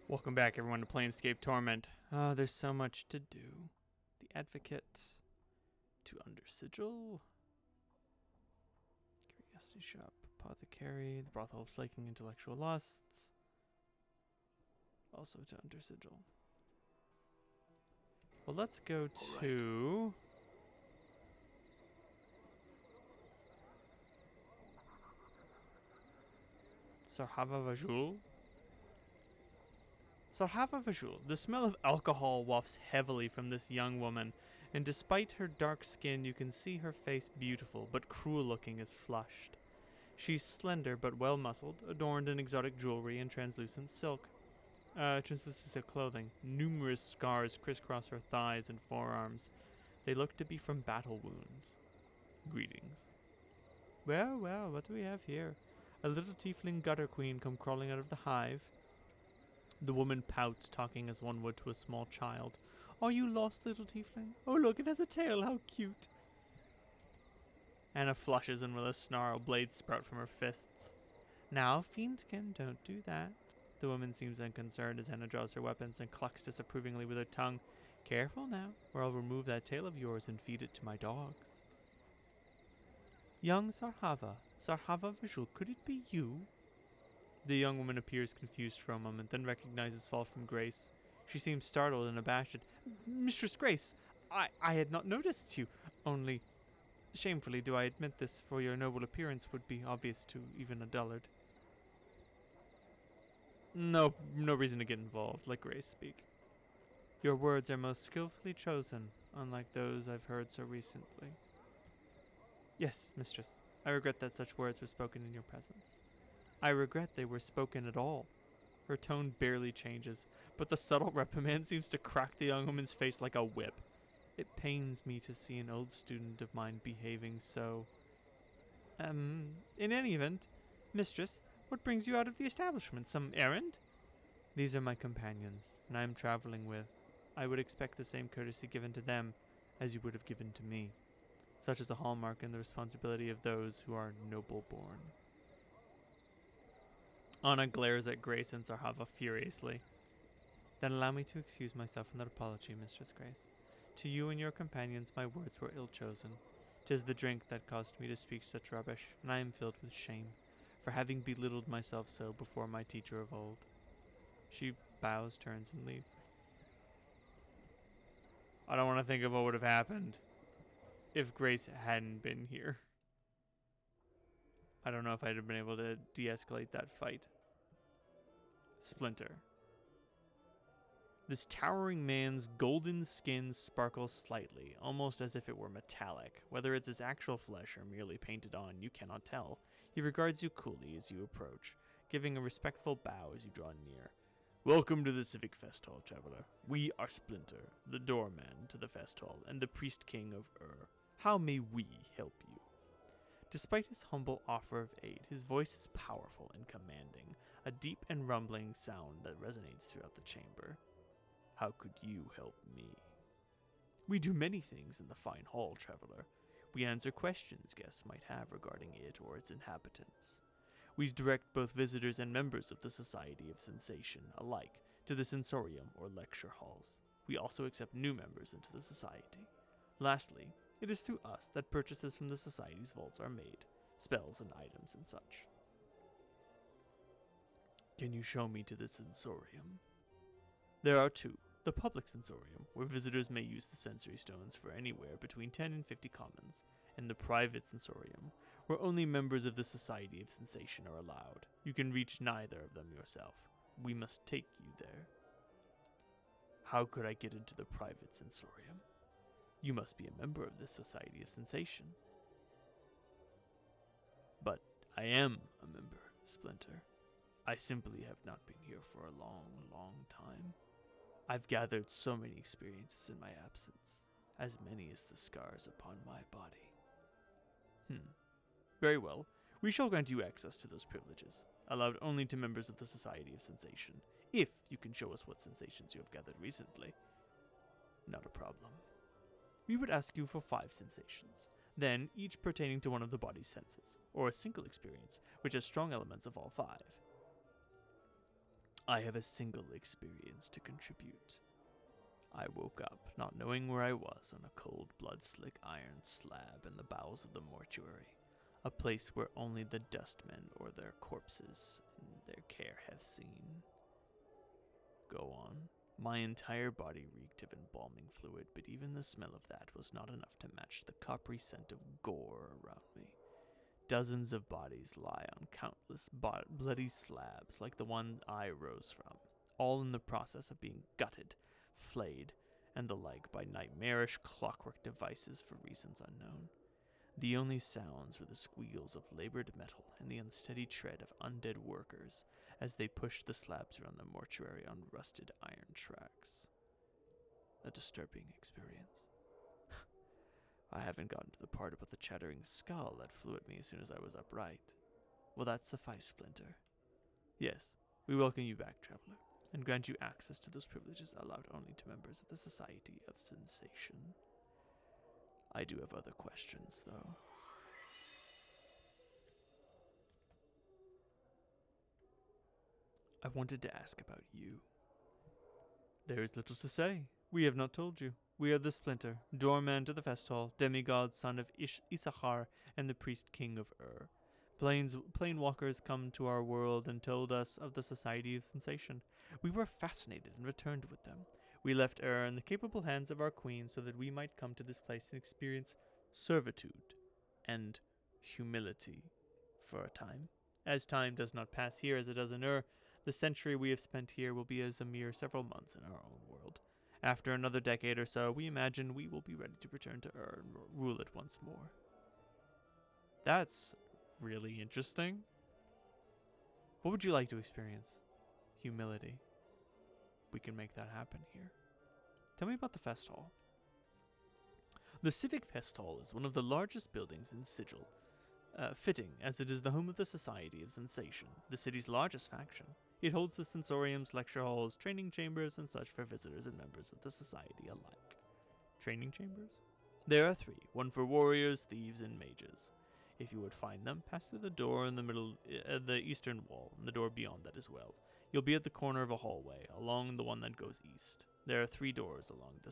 Welcome back, everyone, to Planescape Torment. Oh, there's so much to do. The Advocate, to Under Sigil, Curiosity Shop, Apothecary, the Brothel of Slaking Intellectual Lusts, also to Under Sigil. Well, let's go to... Sarhava Vajul. Sarhava Vajul. The smell of alcohol wafts heavily from this young woman, and despite her dark skin, you can see her face beautiful, but cruel-looking as flushed. She's slender but well-muscled, adorned in exotic jewelry and translucent silk clothing. Numerous scars crisscross her thighs and forearms. They look to be from battle wounds. Greetings. Well, what do we have here? A little tiefling gutter queen come crawling out of the hive. The woman pouts, talking as one would to a small child. Are you lost, little tiefling? Oh, look, it has a tail. How cute. Anna flushes, and with a snarl, blades sprout from her fists. Now, fiendskin, don't do that. The woman seems unconcerned as Anna draws her weapons and clucks disapprovingly with her tongue. Careful now, or I'll remove that tail of yours and feed it to my dogs. Young Sarhava Vajul, could it be you? The young woman appears confused for a moment, then recognizes Fall from Grace. She seems startled and abashed. Mistress Grace, I had not noticed you. Only, shamefully do I admit this, for your noble appearance would be obvious to even a dullard. No reason to get involved. Let Grace speak. Your words are most skillfully chosen, unlike those I've heard so recently. Yes, mistress, I regret that such words were spoken in your presence. I regret they were spoken at all. Her tone barely changes, but the subtle reprimand seems to crack the young woman's face like a whip. It pains me to see an old student of mine behaving so. In any event, mistress, what brings you out of the establishment? Some errand? These are my companions, and I am traveling with. I would expect the same courtesy given to them as you would have given to me. Such is a hallmark in the responsibility of those who are noble-born. Anna glares at Grace and Sarhava furiously. Then allow me to excuse myself from that apology, Mistress Grace. To you and your companions my words were ill-chosen. 'Tis the drink that caused me to speak such rubbish, and I am filled with shame, for having belittled myself so before my teacher of old. She bows, turns, and leaves. I don't want to think of what would have happened if Grace hadn't been here. I don't know if I'd have been able to de-escalate that fight. Splinter. This towering man's golden skin sparkles slightly, almost as if it were metallic. Whether it's his actual flesh or merely painted on, you cannot tell. He regards you coolly as you approach, giving a respectful bow as you draw near. Welcome to the Civic Fest Hall, traveler. We are Splinter, the doorman to the Fest Hall, and the Priest King of How may we help you? Despite his humble offer of aid, his voice is powerful and commanding, a deep and rumbling sound that resonates throughout the chamber. How could you help me? We do many things in the fine hall, traveler. We answer questions guests might have regarding it or its inhabitants. We direct both visitors and members of the Society of Sensation alike to the sensorium or lecture halls. We also accept new members into the society. Lastly, it is through us that purchases from the Society's vaults are made, spells and items and such. Can you show me to the sensorium? There are two. The public sensorium, where visitors may use the sensory stones for anywhere between 10 and 50 commons, and the private sensorium, where only members of the Society of Sensation are allowed. You can reach neither of them yourself. We must take you there. How could I get into the private sensorium? You must be a member of the Society of Sensation. But I am a member, Splinter. I simply have not been here for a long time. I've gathered so many experiences in my absence, as many as the scars upon my body. Very well. We shall grant you access to those privileges, allowed only to members of the Society of Sensation, if you can show us what sensations you have gathered recently. Not a problem. We would ask you for 5 sensations, then each pertaining to one of the body's senses, or a single experience which has strong elements of all 5. I have a single experience to contribute. I woke up, not knowing where I was, on a cold, blood-slick iron slab in the bowels of the mortuary, a place where only the dustmen or their corpses in their care have seen. Go on. My entire body reeked of embalming fluid, but even the smell of that was not enough to match the coppery scent of gore around me. Dozens of bodies lie on countless bloody slabs like the one I rose from, all in the process of being gutted, flayed, and the like by nightmarish clockwork devices for reasons unknown. The only sounds were the squeals of labored metal and the unsteady tread of undead workers as they pushed the slabs around the mortuary on rusted iron tracks. A disturbing experience. I haven't gotten to the part about the chattering skull that flew at me as soon as I was upright. Will that suffice, Splinter? Yes, we welcome you back, Traveler, and grant you access to those privileges allowed only to members of the Society of Sensation. I do have other questions, though. I wanted to ask about you. There is little to say. We have not told you. We are the Splinter, doorman to the fest hall, demigod son of Issachar, and the priest king of Planewalkers come to our world and told us of the Society of Sensation. We were fascinated and returned with them. We left in the capable hands of our queen so that we might come to this place and experience servitude and humility for a time. As time does not pass here as it does in the century we have spent here will be as a mere several months in our own world. After another decade or so, we imagine we will be ready to return to and rule it once more. That's really interesting. What would you like to experience? Humility. We can make that happen here. Tell me about the fest hall. The Civic Fest Hall is one of the largest buildings in Sigil, fitting as it is the home of the Society of Sensation, the city's largest faction. It holds the sensoriums, lecture halls, training chambers, and such for visitors and members of the society alike. Training chambers? There are 3, one for warriors, thieves, and mages. If you would find them, pass through the door in the middle, the eastern wall, and the door beyond that as well. You'll be at the corner of a hallway, along the one that goes east. There are 3 doors along the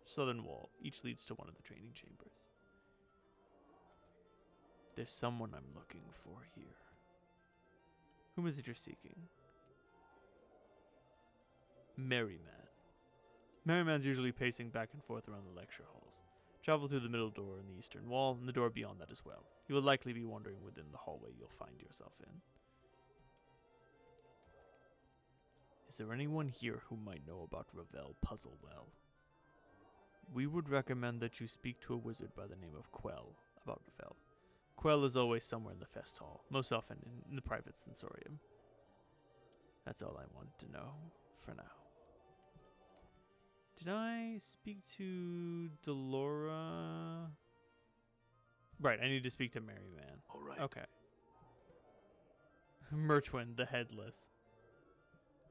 southern wall. Each leads to one of the training chambers. There's someone I'm looking for here. Whom is it you're seeking? Merryman. Merryman's usually pacing back and forth around the lecture halls. Travel through the middle door in the eastern wall, and the door beyond that as well. You will likely be wandering within the hallway you'll find yourself in. Is there anyone here who might know about Ravel Puzzlewell? We would recommend that you speak to a wizard by the name of Quell about Ravel. Quell is always somewhere in the fest hall, most often in the private sensorium. That's all I want to know for now. Did I speak to Delora? Right, I need to speak to Merryman. All right. Okay. Mertwin, the Headless.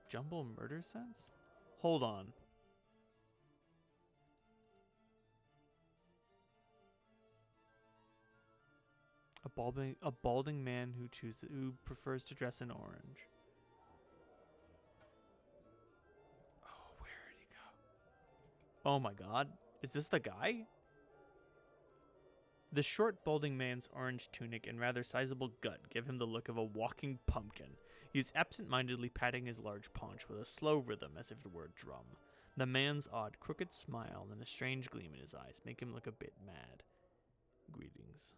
Jumble murder sense? Hold on. A balding man who prefers to dress in orange. Oh, where did he go? Oh my god. Is this the guy? The short, balding man's orange tunic and rather sizable gut give him the look of a walking pumpkin. He is absent-mindedly patting his large paunch with a slow rhythm as if it were a drum. The man's odd, crooked smile and a strange gleam in his eyes make him look a bit mad. Greetings.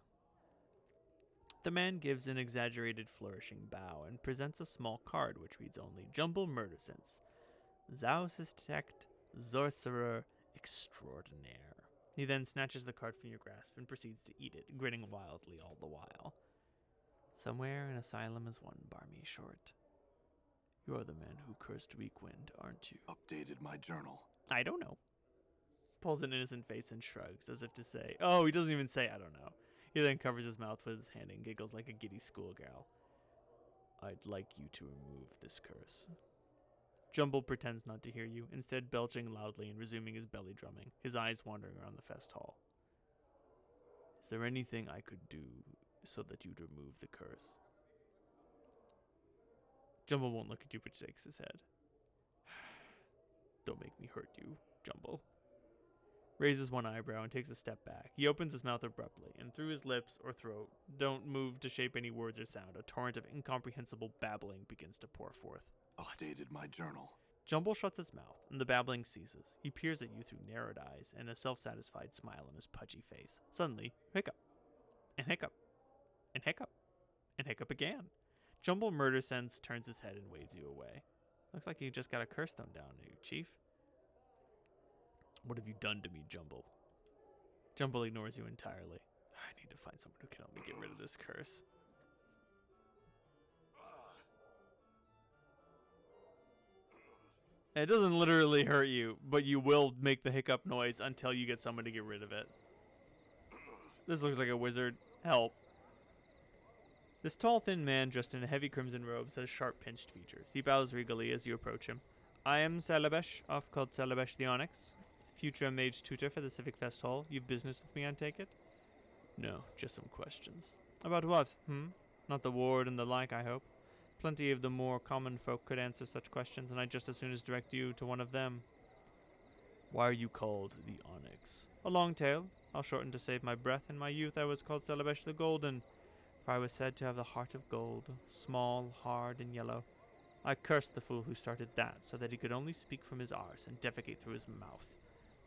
The man gives an exaggerated, flourishing bow and presents a small card which reads only, Jumble Murder Sense. Thou suspect sorcerer extraordinaire. He then snatches the card from your grasp and proceeds to eat it, grinning wildly all the while. Somewhere an asylum is one barmy short. You're the man who cursed Weakwind, aren't you? Updated my journal. I don't know. Pulls an innocent face and shrugs, as if to say, oh, he doesn't even say I don't know. He then covers his mouth with his hand and giggles like a giddy schoolgirl. I'd like you to remove this curse. Jumble pretends not to hear you, instead belching loudly and resuming his belly drumming, his eyes wandering around the fest hall. Is there anything I could do so that you'd remove the curse? Jumble won't look at you, but shakes his head. Don't make me hurt you, Jumble. Raises one eyebrow and takes a step back. He opens his mouth abruptly, and through his lips or throat, don't move to shape any words or sound, a torrent of incomprehensible babbling begins to pour forth. Updated my journal. Jumble shuts his mouth, and the babbling ceases. He peers at you through narrowed eyes and a self-satisfied smile on his pudgy face. Suddenly, hiccup, and hiccup, and hiccup, and hiccup again. Jumble Murder Sense turns his head and waves you away. Looks like you just got a curse thrown down on you, Chief. What have you done to me, Jumble? Jumble ignores you entirely. I need to find someone who can help me get rid of this curse. It doesn't literally hurt you, but you will make the hiccup noise until you get someone to get rid of it. This looks like a wizard. Help. This tall, thin man dressed in heavy crimson robes has sharp, pinched features. He bows regally as you approach him. I am Celebesh, oft called Celebesh the Onyx, future mage tutor for the Civic Fest Hall. You've business with me, I take it? No, just some questions. About what, Not the ward and the like, I hope. Plenty of the more common folk could answer such questions, and I'd just as soon as direct you to one of them. Why are you called the Onyx? A long tale. I'll shorten to save my breath. In my youth I was called Celebesh the Golden, for I was said to have the heart of gold, small, hard, and yellow. I cursed the fool who started that, so that he could only speak from his arse and defecate through his mouth.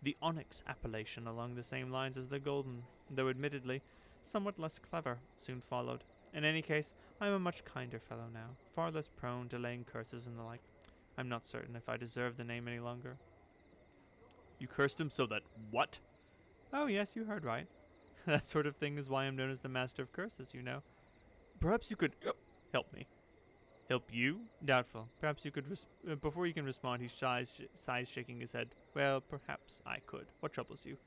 The Onyx appellation along the same lines as the Golden, though admittedly somewhat less clever, soon followed. In any case, I am a much kinder fellow now, far less prone to laying curses and the like. I'm not certain if I deserve the name any longer. You cursed him so that what? Oh yes, you heard right. That sort of thing is why I'm known as the Master of Curses, you know. Perhaps you could help me. Help you? Doubtful. Perhaps you could, before you can respond, he sighs, shaking his head. Well, perhaps I could. What troubles you?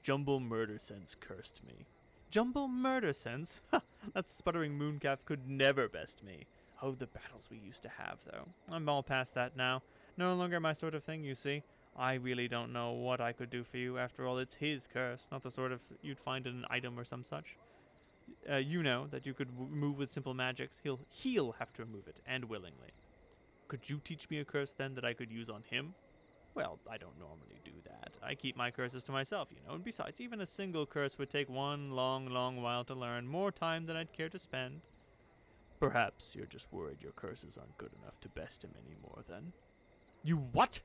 Jumble Murder Sense cursed me. Jumble Murder Sense? Ha! That sputtering mooncalf could never best me. Oh, the battles we used to have, though. I'm all past that now. No longer my sort of thing, you see. I really don't know what I could do for you. After all, it's his curse, not the sort of you'd find in an item or some such. You know that you could remove with simple magics. He'll have to remove it, and willingly. Could you teach me a curse, then, that I could use on him? Well, I don't normally do that. I keep my curses to myself, you know, and besides, even a single curse would take one long, long while to learn, more time than I'd care to spend. Perhaps you're just worried your curses aren't good enough to best him anymore, then. You what?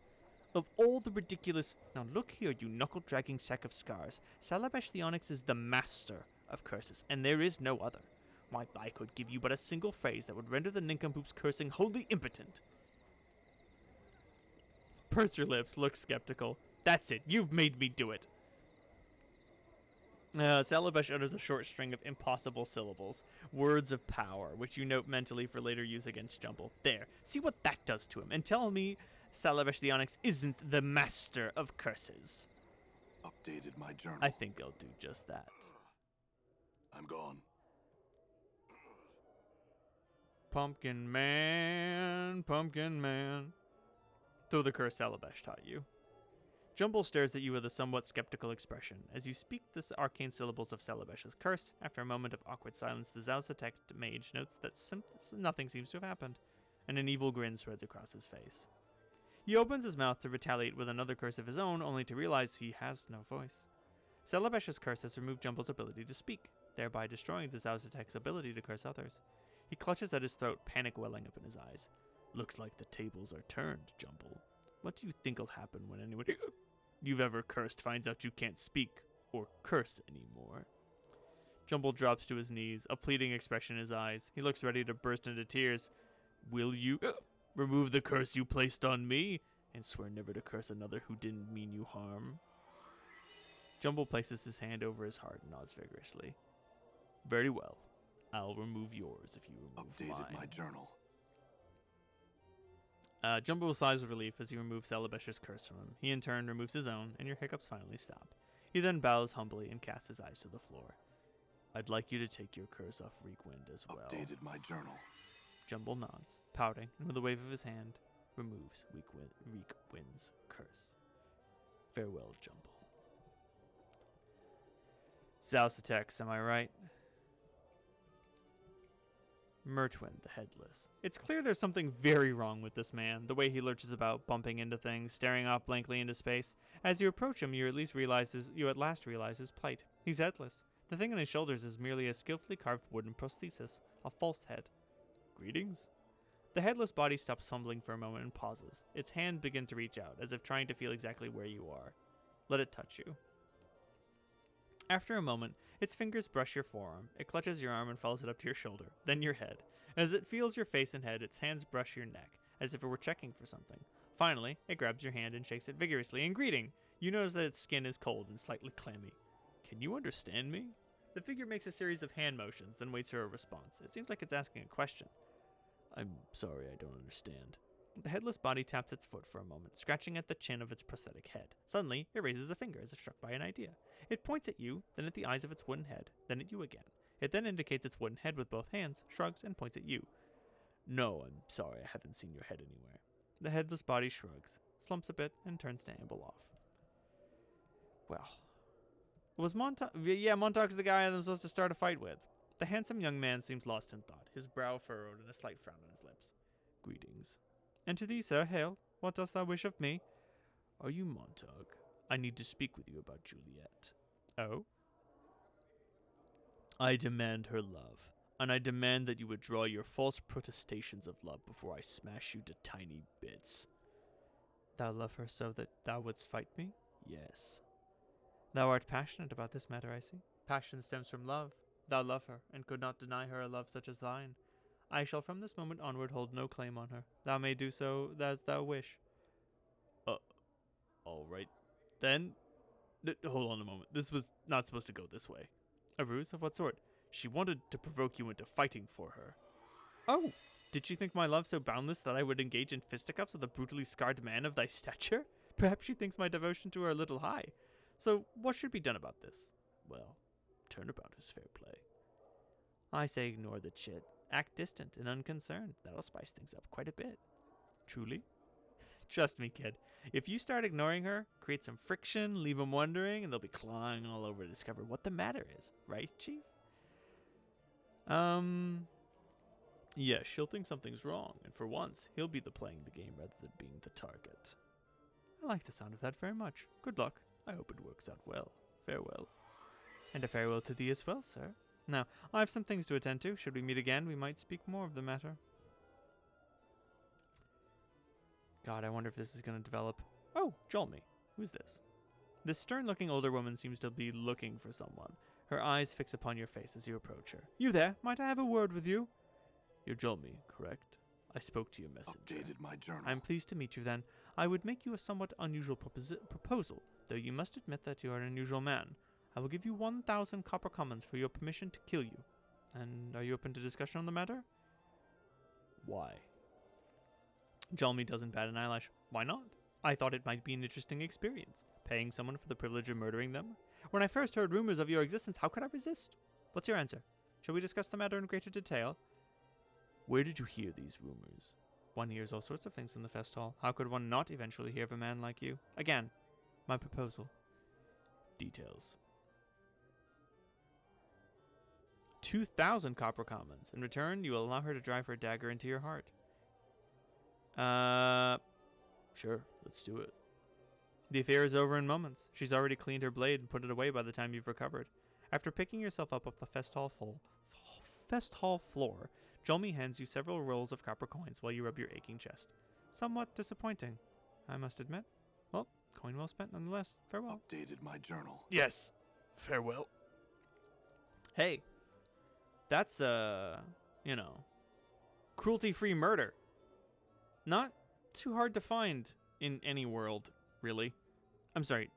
Of all the ridiculous... Now look here, you knuckle-dragging sack of scars. Celebesh the Onyx is the master of curses, and there is no other. Why, I could give you but a single phrase that would render the nincompoop's cursing wholly impotent. Purse your lips, look skeptical. That's it, you've made me do it. Celebesh utters a short string of impossible syllables, words of power, which you note mentally for later use against Jumble. There, see what that does to him, and tell me Celebesh the Onyx isn't the master of curses. Updated my journal. I think I'll do just that. I'm gone. Pumpkin Man, Pumpkin Man. Throw the curse Celebesh taught you. Jumble stares at you with a somewhat skeptical expression. As you speak the arcane syllables of Celebesh's curse, after a moment of awkward silence, the Zalzatek mage notes that nothing seems to have happened, and an evil grin spreads across his face. He opens his mouth to retaliate with another curse of his own, only to realize he has no voice. Celebesh's curse has removed Jumble's ability to speak, thereby destroying the Zalzatek's ability to curse others. He clutches at his throat, panic welling up in his eyes. Looks like the tables are turned, Jumble. What do you think'll happen when anyone you've ever cursed finds out you can't speak or curse anymore? Jumble drops to his knees, a pleading expression in his eyes. He looks ready to burst into tears. Will you remove the curse you placed on me and swear never to curse another who didn't mean you harm? Jumble places his hand over his heart and nods vigorously. Very well. I'll remove yours if you remove mine. Updated my journal. Jumble sighs with relief as you remove Celebesh's curse from him. He in turn removes his own, and your hiccups finally stop. He then bows humbly and casts his eyes to the floor. I'd like you to take your curse off Reekwind as well. Updated my journal. Jumble nods, pouting, and with a wave of his hand, removes Reekwind's curse. Farewell, Jumble. Zalzatek, am I right? Mertwin, the Headless. It's clear there's something very wrong with this man, the way he lurches about, bumping into things, staring off blankly into space. As you approach him, you at last realize his plight. He's headless. The thing on his shoulders is merely a skillfully carved wooden prosthesis, a false head. Greetings? The headless body stops fumbling for a moment and pauses. Its hand begins to reach out, as if trying to feel exactly where you are. Let it touch you. After a moment, its fingers brush your forearm. It clutches your arm and follows it up to your shoulder, then your head. As it feels your face and head, its hands brush your neck, as if it were checking for something. Finally, it grabs your hand and shakes it vigorously in greeting. You notice that its skin is cold and slightly clammy. Can you understand me? The figure makes a series of hand motions, then waits for a response. It seems like it's asking a question. I'm sorry, I don't understand. The headless body taps its foot for a moment, scratching at the chin of its prosthetic head. Suddenly, it raises a finger as if struck by an idea. It points at you, then at the eyes of its wooden head, then at you again. It then indicates its wooden head with both hands, shrugs, and points at you. No, I'm sorry, I haven't seen your head anywhere. The headless body shrugs, slumps a bit, and turns to amble off. Well, was Montauk? Yeah, Montauk's the guy I'm supposed to start a fight with. The handsome young man seems lost in thought, his brow furrowed and a slight frown on his lips. Greetings. And to thee, sir, hail. What dost thou wish of me? Are you Montauk? I need to speak with you about Juliet. Oh? I demand her love, and I demand that you withdraw your false protestations of love before I smash you to tiny bits. Thou love her so that thou wouldst fight me? Yes. Thou art passionate about this matter, I see. Passion stems from love. Thou love her, and could not deny her a love such as thine. I shall from this moment onward hold no claim on her. Thou may do so as thou wish. All right. Then, hold on a moment. This was not supposed to go this way. A ruse of what sort? She wanted to provoke you into fighting for her. Oh! Did she think my love so boundless that I would engage in fisticuffs with a brutally scarred man of thy stature? Perhaps she thinks my devotion to her a little high. So, what should be done about this? Well, turnabout is fair play. I say ignore the chit. Act distant and unconcerned. That'll spice things up quite a bit. Truly? Trust me, kid. If you start ignoring her, create some friction, leave them wondering, and they'll be clawing all over to discover what the matter is. Right, Chief? Yeah, she'll think something's wrong, and for once, he'll be the playing the game rather than being the target. I like the sound of that very much. Good luck. I hope it works out well. Farewell. And a farewell to thee as well, sir. Now, I have some things to attend to. Should we meet again, we might speak more of the matter. God, I wonder if this is going to develop. Oh, Jolmy. Who's this? This stern-looking older woman seems to be looking for someone. Her eyes fix upon your face as you approach her. You there? Might I have a word with you? You're Jolmy, correct? I spoke to your messenger. Updated my journal. I'm pleased to meet you then. I would make you a somewhat unusual proposal, though you must admit that you are an unusual man. I will give you 1,000 copper commons for your permission to kill you. And are you open to discussion on the matter? Why? Jolmy doesn't bat an eyelash. Why not? I thought it might be an interesting experience, paying someone for the privilege of murdering them. When I first heard rumors of your existence, how could I resist? What's your answer? Shall we discuss the matter in greater detail? Where did you hear these rumors? One hears all sorts of things in the fest hall. How could one not eventually hear of a man like you? Again, my proposal. Details. 2,000 copper commons. In return, you will allow her to drive her dagger into your heart. Sure, let's do it. The affair is over in moments. She's already cleaned her blade and put it away by the time you've recovered. After picking yourself up the fest hall floor, Jolmy hands you several rolls of copper coins while you rub your aching chest. Somewhat disappointing, I must admit. Well, coin well spent nonetheless. Farewell. Updated my journal. Yes. Farewell. Hey. That's, cruelty-free murder. Not too hard to find in any world, really. I'm sorry,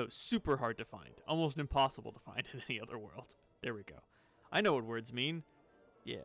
super hard to find. Almost impossible to find in any other world. There we go. I know what words mean. Yeah.